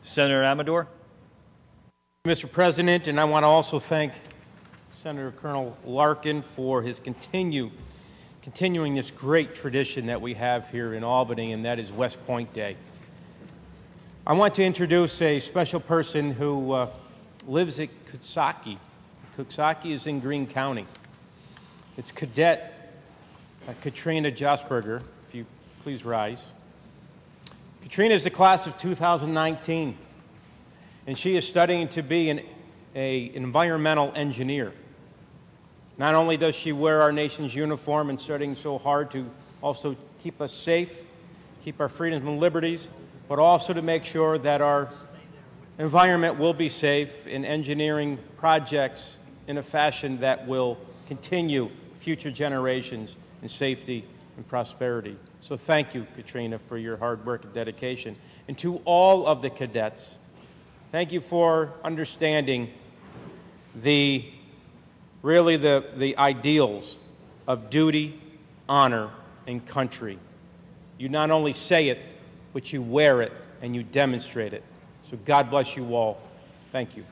Senator Amador. Mr. President, and I want to also thank Senator Colonel Larkin for his continuing this great tradition that we have here in Albany, and that is West Point Day. I want to introduce a special person who lives at Coxsackie. Coxsackie is in Greene County. It's Cadet Katrina Josberger. If you please rise. Katrina is the class of 2019, and she is studying to be an environmental engineer. Not only does she wear our nation's uniform and studying so hard to also keep us safe, keep our freedoms and liberties, but also to make sure that our environment will be safe in engineering projects in a fashion that will continue future generations in safety and prosperity. So thank you, Katrina, for your hard work and dedication. And to all of the cadets, thank you for understanding the ideals of duty, honor, and country. You not only say it, but you wear it and you demonstrate it. So God bless you all. Thank you.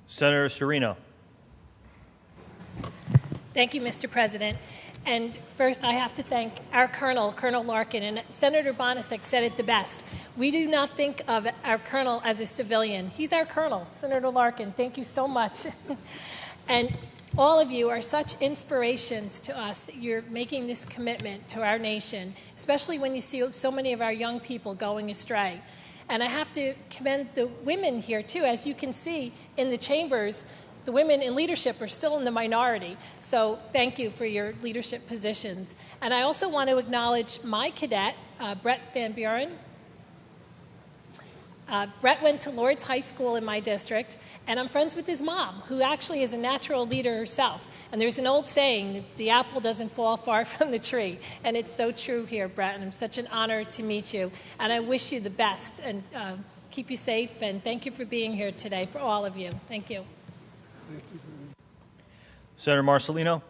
Senator Serino. Thank you, Mr. President. And first, I have to thank our Colonel, Colonel Larkin, and Senator Bonasek said it the best. We do not think of our Colonel as a civilian. He's our Colonel, Senator Larkin. Thank you so much. And all of you are such inspirations to us that you're making this commitment to our nation, especially when you see so many of our young people going astray. And I have to commend the women here, too. As you can see in the chambers, the women in leadership are still in the minority. So thank you for your leadership positions. And I also want to acknowledge my cadet, Brett Van Buren. Brett went to Lord's High School in my district, and I'm friends with his mom, who actually is a natural leader herself. And there's an old saying that the apple doesn't fall far from the tree. And it's so true here, Brett, and it's such an honor to meet you. And I wish you the best, and keep you safe, and thank you for being here today, for all of you. Thank you. Senator Marcelino.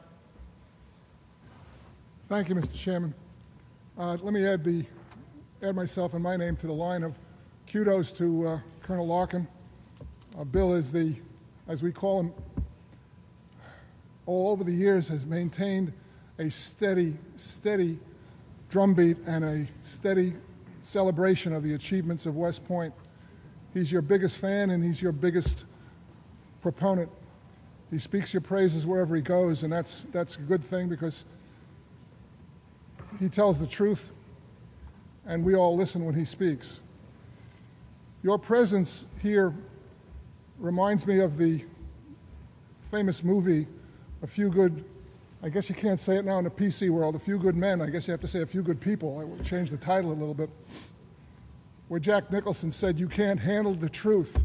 Thank you, Mr. Chairman. Let me add myself and my name to the line of kudos to Colonel Larkin. Bill is as we call him, all over the years has maintained a steady drumbeat and a steady celebration of the achievements of West Point. He's your biggest fan and he's your biggest proponent. He speaks your praises wherever he goes, and that's a good thing because he tells the truth, and we all listen when he speaks. Your presence here reminds me of the famous movie, A Few Good, I guess you can't say it now in the PC world, A Few Good Men. I guess you have to say A Few Good People. I will change the title a little bit. Where Jack Nicholson said, "You can't handle the truth."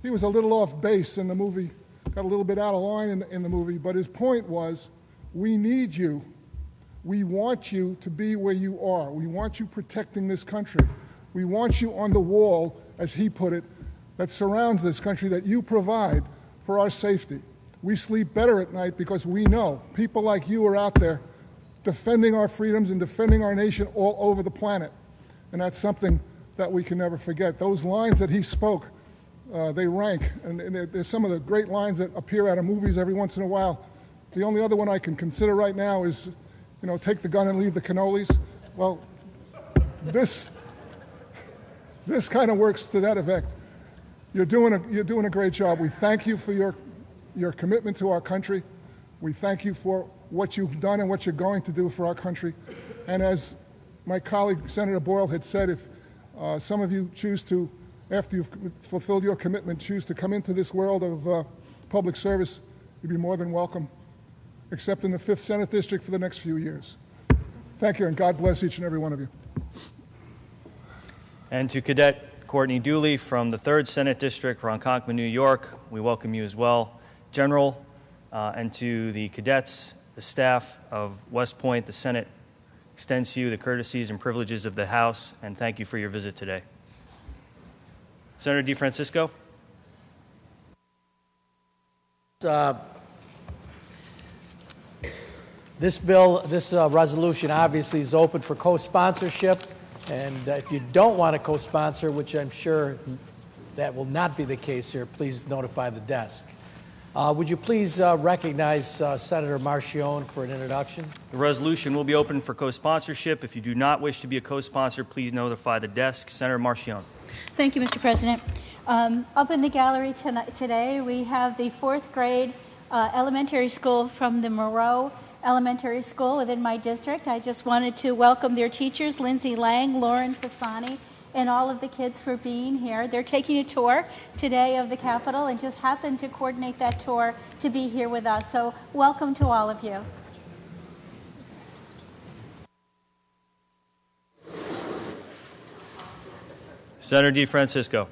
He was a little off base in the movie, got a little bit out of line in the movie, but his point was, we need you. We want you to be where you are. We want you protecting this country. We want you on the wall, as he put it, that surrounds this country, that you provide for our safety. We sleep better at night because we know people like you are out there defending our freedoms and defending our nation all over the planet. And that's something that we can never forget. Those lines that he spoke, they rank, and there's some of the great lines that appear out of movies every once in a while. The only other one I can consider right now is, take the gun and leave the cannolis. Well, this kind of works to that effect. You're doing a great job. We thank you for your commitment to our country. We thank you for what you've done and what you're going to do for our country. And as my colleague Senator Boyle had said, if some of you choose to, after you've fulfilled your commitment, choose to come into this world of public service, you'd be more than welcome, except in the 5th Senate District for the next few years. Thank you, and God bless each and every one of you. And to Cadet Courtney Dooley from the 3rd Senate District, Ronkonkoma, New York, we welcome you as well. General, and to the cadets, the staff of West Point, the Senate extends to you the courtesies and privileges of the House, and thank you for your visit today. Senator DeFrancisco. This resolution obviously is open for co-sponsorship. And if you don't want to co-sponsor, which I'm sure that will not be the case here, please notify the desk. Would you please recognize Senator Marchione for an introduction? The resolution will be open for co-sponsorship. If you do not wish to be a co-sponsor, please notify the desk. Senator Marchione. Thank you, Mr. President. Up in the gallery today, we have the 4th grade elementary school from the Moreau Elementary School within my district. I just wanted to welcome their teachers, Lindsay Lang, Lauren Fasani, and all of the kids for being here. They're taking a tour today of the Capitol and just happened to coordinate that tour to be here with us. So welcome to all of you. Senator DeFrancisco.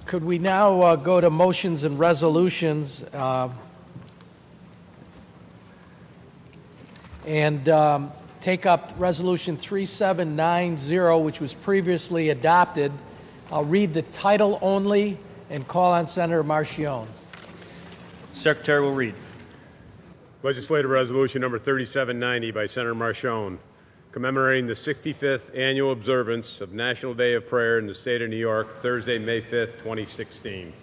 Could we now go to motions and resolutions and take up Resolution 3790, which was previously adopted? I'll read the title only and call on Senator Marchione. Secretary will read. Legislative Resolution number 3790 by Senator Marchione, commemorating the 65th annual observance of National Day of Prayer in the state of New York, Thursday, May 5th, 2016.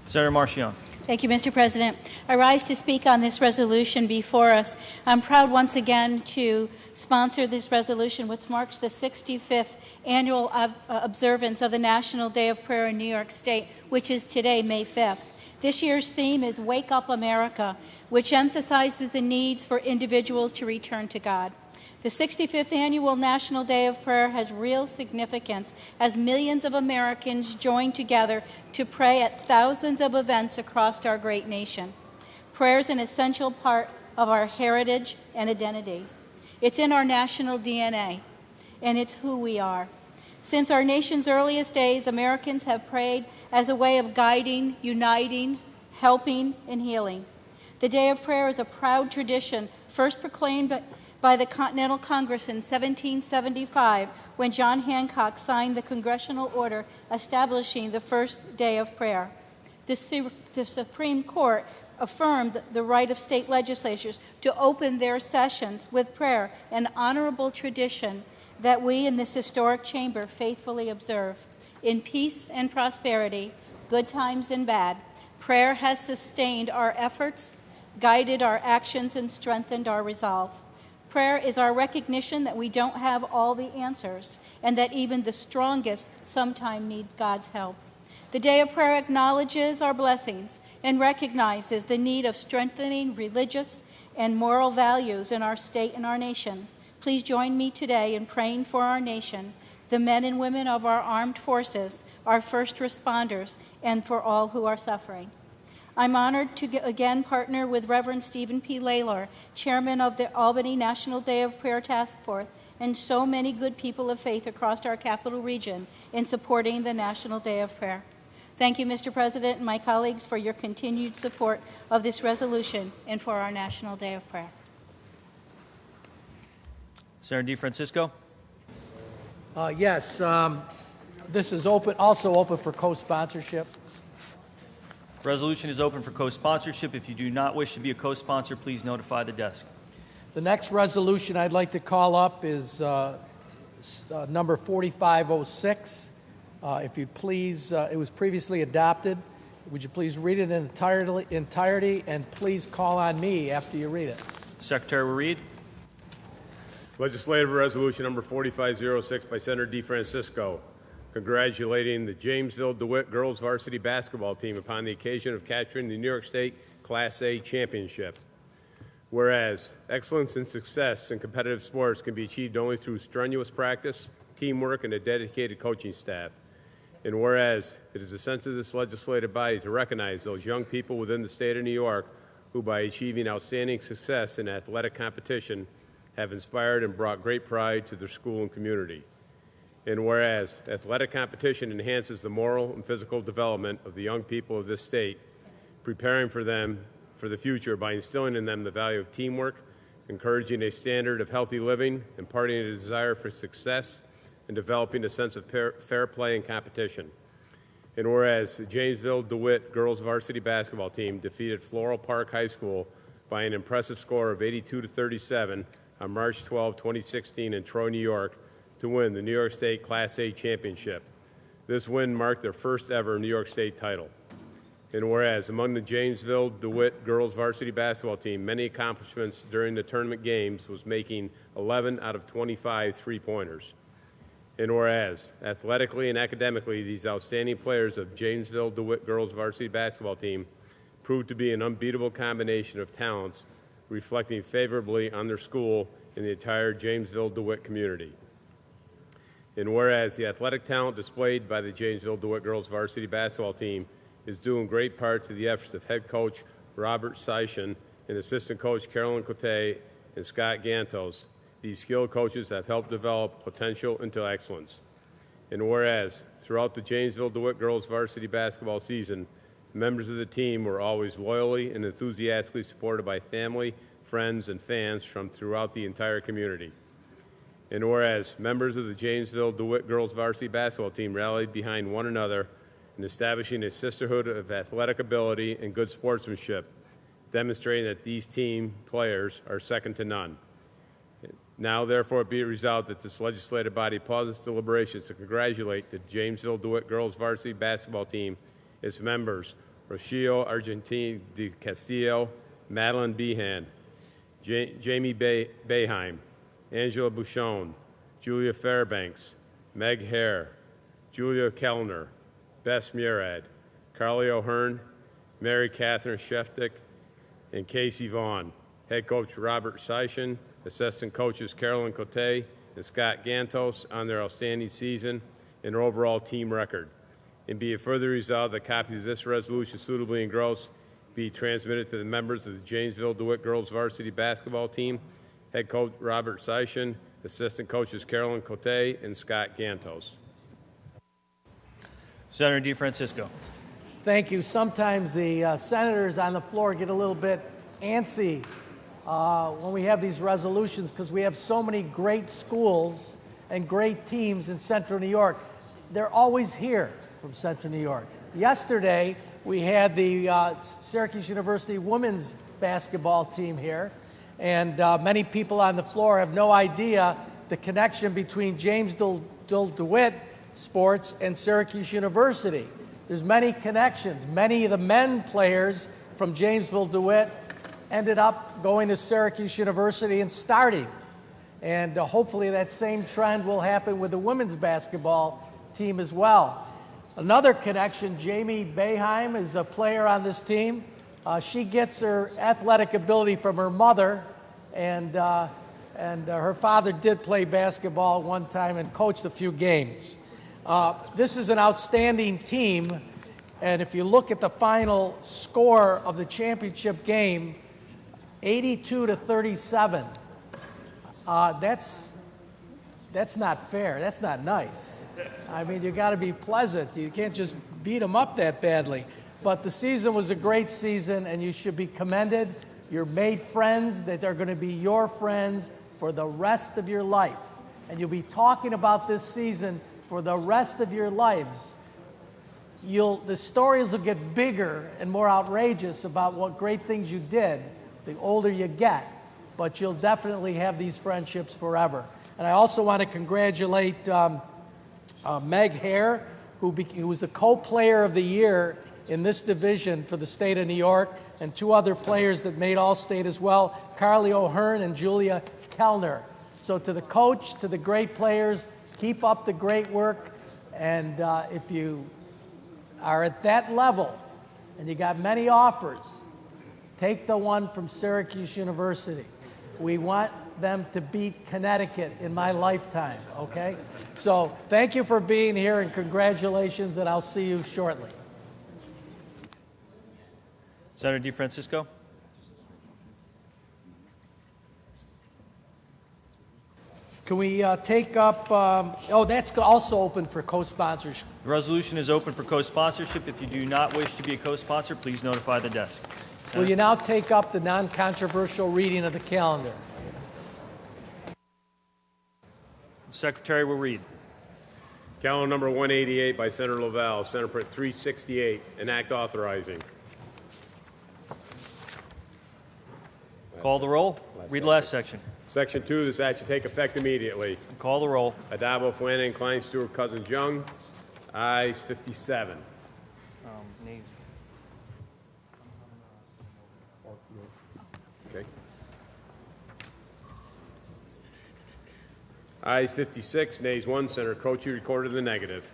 Senator Marchione. Thank you, Mr. President. I rise to speak on this resolution before us. I'm proud once again to sponsor this resolution, which marks the 65th annual observance of the National Day of Prayer in New York State, which is today, May 5th. This year's theme is Wake Up America, which emphasizes the needs for individuals to return to God. The 65th Annual National Day of Prayer has real significance as millions of Americans join together to pray at thousands of events across our great nation. Prayer is an essential part of our heritage and identity. It's in our national DNA, and it's who we are. Since our nation's earliest days, Americans have prayed as a way of guiding, uniting, helping, and healing. The Day of Prayer is a proud tradition first proclaimed by the Continental Congress in 1775 when John Hancock signed the congressional order establishing the first day of prayer. The Supreme Court affirmed the right of state legislatures to open their sessions with prayer, an honorable tradition that we in this historic chamber faithfully observe. In peace and prosperity, good times and bad, prayer has sustained our efforts, guided our actions, and strengthened our resolve. Prayer is our recognition that we don't have all the answers and that even the strongest sometimes need God's help. The Day of Prayer acknowledges our blessings and recognizes the need of strengthening religious and moral values in our state and our nation. Please join me today in praying for our nation, the men and women of our armed forces, our first responders, and for all who are suffering. I'm honored to again partner with Reverend Stephen P. Laylor, chairman of the Albany National Day of Prayer Task Force, and so many good people of faith across our capital region in supporting the National Day of Prayer. Thank you, Mr. President, and my colleagues for your continued support of this resolution and for our National Day of Prayer. Senator DeFrancisco. Yes, this is also open for co-sponsorship. Resolution is open for co-sponsorship. If you do not wish to be a co-sponsor, please notify the desk. The next resolution I'd like to call up is number 4506. If you please, it was previously adopted. Would you please read it in entirety, and please call on me after you read it. Secretary will read. Legislative Resolution number 4506 by Senator DeFrancisco, congratulating the Jamesville DeWitt girls varsity basketball team upon the occasion of capturing the New York State Class A championship. Whereas excellence and success in competitive sports can be achieved only through strenuous practice, teamwork, and a dedicated coaching staff. And whereas it is the sense of this legislative body to recognize those young people within the state of New York who, by achieving outstanding success in athletic competition, have inspired and brought great pride to their school and community. And whereas athletic competition enhances the moral and physical development of the young people of this state, preparing for them for the future by instilling in them the value of teamwork, encouraging a standard of healthy living, imparting a desire for success, and developing a sense of fair play and competition. And whereas the Jamesville DeWitt girls varsity basketball team defeated Floral Park High School by an impressive score of 82-37 on March 12, 2016 in Troy, New York, to win the New York State Class A championship. This win marked their first ever New York State title. And whereas among the Jamesville DeWitt girls varsity basketball team, many accomplishments during the tournament games was making 11 out of 25 three-pointers. And whereas athletically and academically, these outstanding players of Jamesville DeWitt girls varsity basketball team proved to be an unbeatable combination of talents, reflecting favorably on their school and the entire Jamesville DeWitt community. And whereas the athletic talent displayed by the Jamesville DeWitt girls varsity basketball team is due in great part to the efforts of head coach Robert Seishan and assistant coach Carolyn Cote and Scott Gantos, these skilled coaches have helped develop potential into excellence. And whereas throughout the Jamesville DeWitt girls varsity basketball season, members of the team were always loyally and enthusiastically supported by family, friends, and fans from throughout the entire community. And whereas members of the Jamesville DeWitt girls varsity basketball team rallied behind one another in establishing a sisterhood of athletic ability and good sportsmanship, demonstrating that these team players are second to none. Now, therefore, be it resolved that this legislative body pauses deliberations to congratulate the Jamesville DeWitt girls varsity basketball team, its members, Rocio Argentine de Castillo, Madeline Behan, Jamie Bayheim, Angela Bouchon, Julia Fairbanks, Meg Hare, Julia Kellner, Bess Murad, Carly O'Hearn, Mary Catherine Sheftick, and Casey Vaughn, head coach Robert Seishan, assistant coaches Carolyn Cote and Scott Gantos on their outstanding season and their overall team record. And be it further resolved that copies of this resolution suitably engrossed be transmitted to the members of the Jamesville DeWitt girls varsity basketball team, head coach Robert Seishan, assistant coaches Carolyn Cote and Scott Gantos. Senator DeFrancisco. Thank you. Sometimes the senators on the floor get a little bit antsy when we have these resolutions because we have so many great schools and great teams in Central New York. They're always here from Central New York. Yesterday, we had the Syracuse University women's basketball team here, and many people on the floor have no idea the connection between Jamesville DeWitt sports and Syracuse University. There's many connections. Many of the men players from Jamesville DeWitt ended up going to Syracuse University and starting. And hopefully that same trend will happen with the women's basketball team as well. Another connection, Jamie Bayheim is a player on this team. She gets her athletic ability from her mother, and her father did play basketball one time and coached a few games. This is an outstanding team, and if you look at the final score of the championship game, 82-37, that's not fair. That's not nice. I mean, you got to be pleasant. You can't just beat them up that badly. But the season was a great season, and you should be commended. You're made friends that are going to be your friends for the rest of your life. And you'll be talking about this season for the rest of your lives. The stories will get bigger and more outrageous about what great things you did the older you get. But you'll definitely have these friendships forever. And I also want to congratulate Meg Hare, who was the co-player of the year in this division for the state of New York, and two other players that made All-State as well, Carly O'Hearn and Julia Kellner. So to the coach, to the great players, keep up the great work. And if you are at that level and you got many offers, take the one from Syracuse University. We want them to beat Connecticut in my lifetime, okay? So thank you for being here and congratulations, and I'll see you shortly. Senator DeFrancisco. Can we take up, that's also open for co-sponsorship. The resolution is open for co-sponsorship. If you do not wish to be a co-sponsor, please notify the desk. Will you now take up the non-controversial reading of the calendar? The Secretary will read. Calendar number 188 by Senator Lavelle, Senate Print 368, an act authorizing Call the roll. Read the last section. Section 2, this act shall take effect immediately. Call the roll. Adabo, Flanagan, Klein, Stewart, Cousins, Young. Ayes 57. Nays. Okay. Ayes 56, nays 1. Senator Croce recorded in the negative.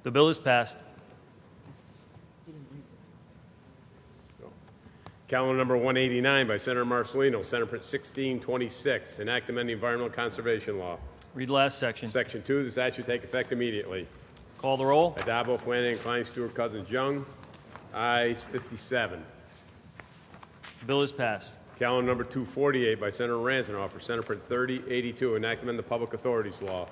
The bill is passed. Calendar number 189 by Senator Marcelino, Senate Print 1626, an act amending environmental conservation law. Read the last section. Section 2, this act shall take effect immediately. Call the roll. Adabo, Flanagan, Klein, Stewart, Cousins, Young. Ayes 57. The bill is passed. Calendar number 248 by Senator Ransenoff for Senate Print 3082, an act amending the public authorities law.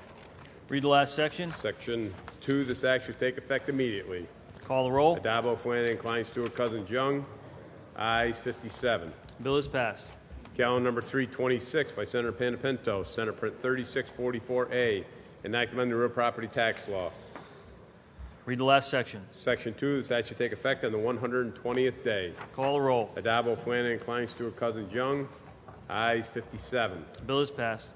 Read the last section. Section 2, this act shall take effect immediately. Call the roll. Adabo, Flanagan, Klein, Stewart, Cousins, Young. Ayes 57. The bill is passed. Calendar number 326 by Senator Panapinto, Senate Print 3644A, an act amending the real property tax law. Read the last section. Section 2, this act shall take effect on the 120th day. Call the roll. Adabo, Flanagan, Klein, Stewart, Cousins, Young. Ayes 57. The bill is passed.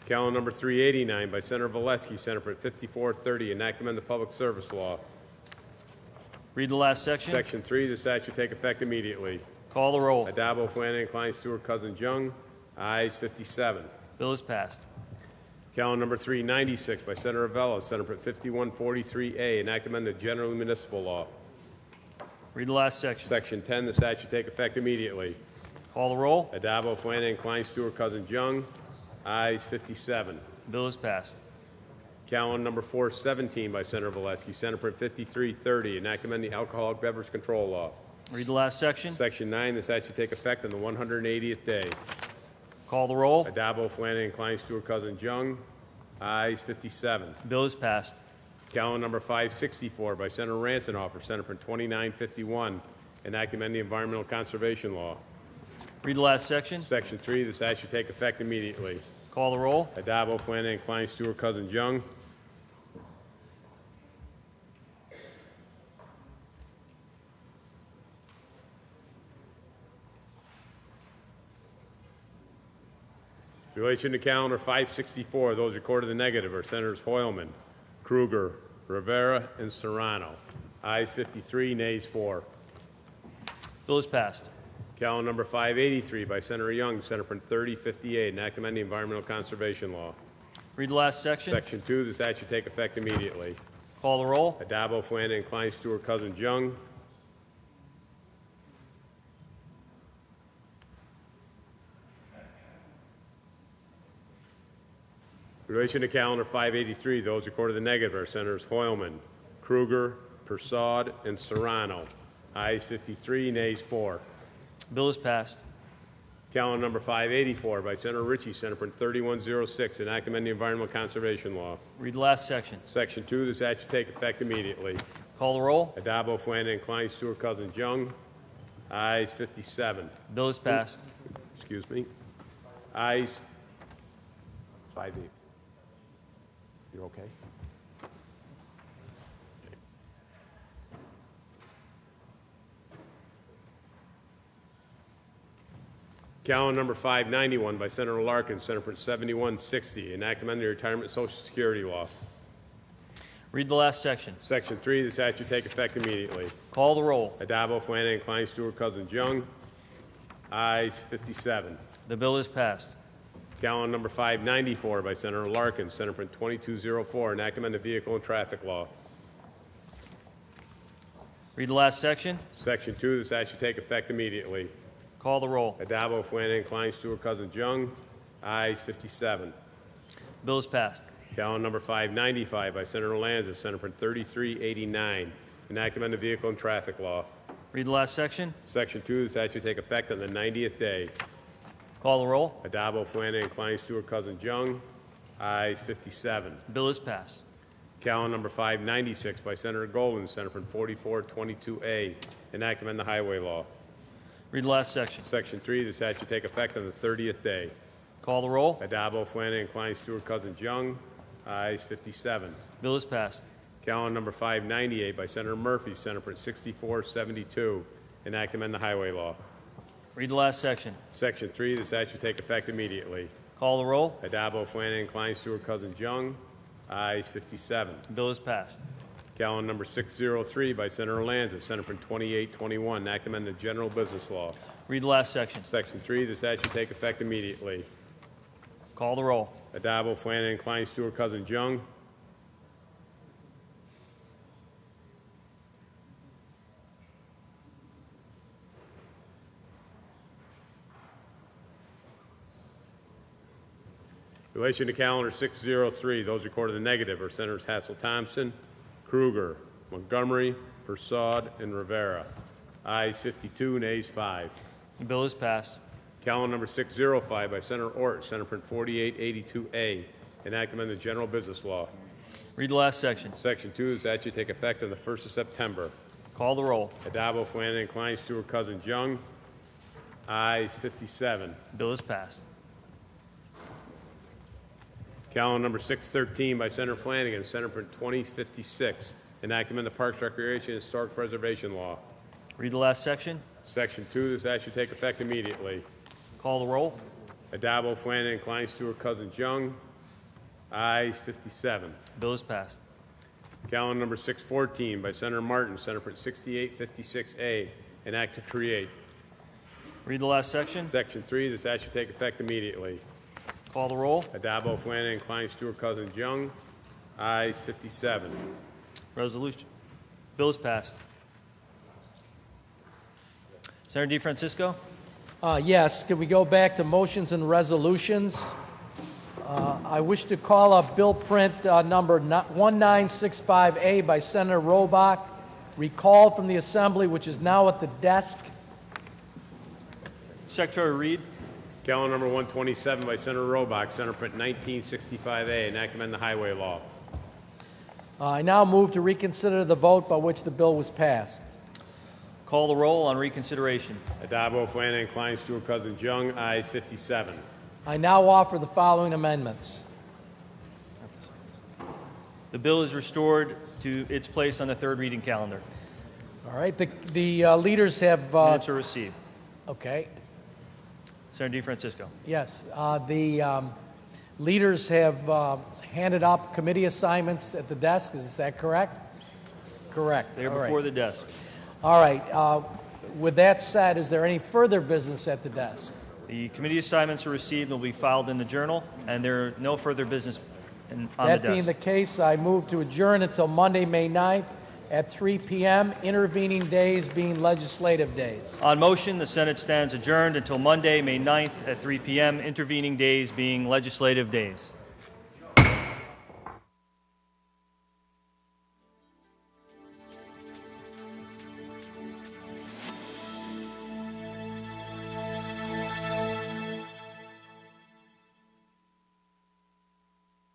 Calendar number 389 by Senator Valesky, Senate Print 5430, an act amending the public service law. Read the last section. Section 3, this act shall take effect immediately. Call the roll. Adabo, Flanagan, Klein, Stewart, Cousins, Young. Ayes 57. Bill is passed. Calendar number 396 by Senator Avella, Senate Print 5143A, an act amending the general municipal law. Read the last section. Section 10, this act shall take effect immediately. Call the roll. Adabo, Flanagan, Klein, Stewart, Cousins, Young. Ayes 57. Bill is passed. Calendar number 417 by Senator Valesky, Senate Print 5330, an act amending the alcoholic beverage control law. Read the last section. Section 9, this act shall take effect on the 180th day. Call the roll. Adabo, Flanagan, Klein, Stewart, Cousins, Young. Ayes 57. Bill is passed. Calendar number 564 by Senator Ransenoff for Senate Print 2951, an act amending the environmental conservation law. Read the last section. Section 3, this act shall take effect immediately. Call the roll. Adabo, Flanagan, Klein, Stewart, Cousins, Young. In relation to calendar 564, those recorded in the negative are Senators Hoylman, Kruger, Rivera, and Serrano. Ayes 53, nays 4. Bill is passed. Calendar number 583 by Senator Young, Senate Print 3058, an act amending the environmental conservation law. Read the last section. Section 2, this act should take effect immediately. Call the roll. Adabo, Flanagan, Klein, Stewart, Cousins, Young. In relation to calendar 583, those recorded in the negative are Senators Hoylman, Kruger, Persaud, and Serrano. Ayes 53, nays 4. Bill is passed. Calendar number 584 by Senator Ritchie, Senate Print 3106, an act amending the environmental conservation law. Read the last section. Section 2, this act should take effect immediately. Call the roll. Adabo, Flanagan, Klein, Stewart, Cousins, Young. Ayes 57. Bill is passed. Excuse me. Ayes 5-8. You're okay? Calendar number 591 by Senator Larkin, Senate Print 7160, an act amending the retirement social security law. Read the last section. Section 3, this act should take effect immediately. Call the roll. Adabo, Flanagan, Klein, Stewart, Cousins, Young. Ayes 57. The bill is passed. Calendar number 594 by Senator Larkin, Senate Print 2204, an act amending the vehicle and traffic law. Read the last section. Section 2, this act should take effect immediately. Call the roll. Adabo, Flanagan, Klein, Stewart, Cousins, Young. Ayes 57. Bill is passed. Calendar number 595 by Senator Lanza, Senate Print 3389, an act amending the vehicle and traffic law. Read the last section. Section 2, this act should take effect on the 90th day. Call the roll. Adabo, Flanagan, Klein, Stewart, Cousins, Young. Ayes 57. Bill is passed. Calendar number 596 by Senator Golden, Senate Print 4422A, an act amending the highway law. Read the last section. Section 3, this act should take effect on the 30th day. Call the roll. Adabo, Flanagan, Klein, Stewart, Cousins, Young. Ayes 57. Bill is passed. Calendar number 598 by Senator Murphy, Senate Print 6472, enact amend the highway law. Read the last section. Section 3, this act shall take effect immediately. Call the roll. Addabbo, Flanagan, Klein, Stewart, Cousins, Young. Ayes 57. The bill is passed. Calendar number 603 by Senator Lanza, Senate Print 2821, enact amend the general business law. Read the last section. Section 3, this act shall take effect immediately. Call the roll. Addabbo, Flanagan, Klein, Stewart, Cousins, Young. In relation to calendar 603, those recorded in the negative are Senators Hassel Thompson, Kruger, Montgomery, Persaud, and Rivera. Ayes 52, nays 5. The bill is passed. Calendar number 605 by Senator Ort, Senate Print 4882A, enact amend the general business law. Read the last section. Section 2, this act shall take effect on the 1st of September. Call the roll. Addabbo, Flanagan, Klein, Stewart, Cousins, Young. Ayes 57. The bill is passed. Calendar number 613 by Senator Flanagan, Senate Print 2056, enact amend the Parks, Recreation, and Historic Preservation Law. Read the last section. Section 2, this act shall take effect immediately. Call the roll. Addabbo, Flanagan, Klein, Stewart, Cousins, Young. Ayes 57. The bill is passed. Calendar number 614 by Senator Martin, Senate Print 6856A, an act to create. Read the last section. Section 3, this act shall take effect immediately. Call the roll. Addabbo, Flanagan, Klein, Stewart, Cousins, Young. Ayes 57. Resolution. Bill is passed. Senator DeFrancisco. Yes, can we go back to motions and resolutions? I wish to call up bill print number 1965A by Senator Robach, recalled from the Assembly, which is now at the desk. Secretary Reed. Calendar number 127 by Senator Robach, Senate Print 1965A, enact amend the highway law. I now move to reconsider the vote by which the bill was passed. Call the roll on reconsideration. Addabbo, Flanagan, Klein, Stewart, Cousins, Young. Ayes 57. I now offer the following amendments. The bill is restored to its place on the third reading calendar. All right, the leaders have... Minutes are received. Okay. Senator DeFrancisco. Yes, the leaders have handed up committee assignments at the desk. Is that correct? Correct. They are All right. before the desk. All right. With that said, is there any further business at the desk? The committee assignments are received and will be filed in the journal, and there are no further business on the desk. That being the case, I move to adjourn until Monday, May 9th at 3 p.m., intervening days being legislative days. On motion, the Senate stands adjourned until Monday, May 9th at 3 p.m., intervening days being legislative days.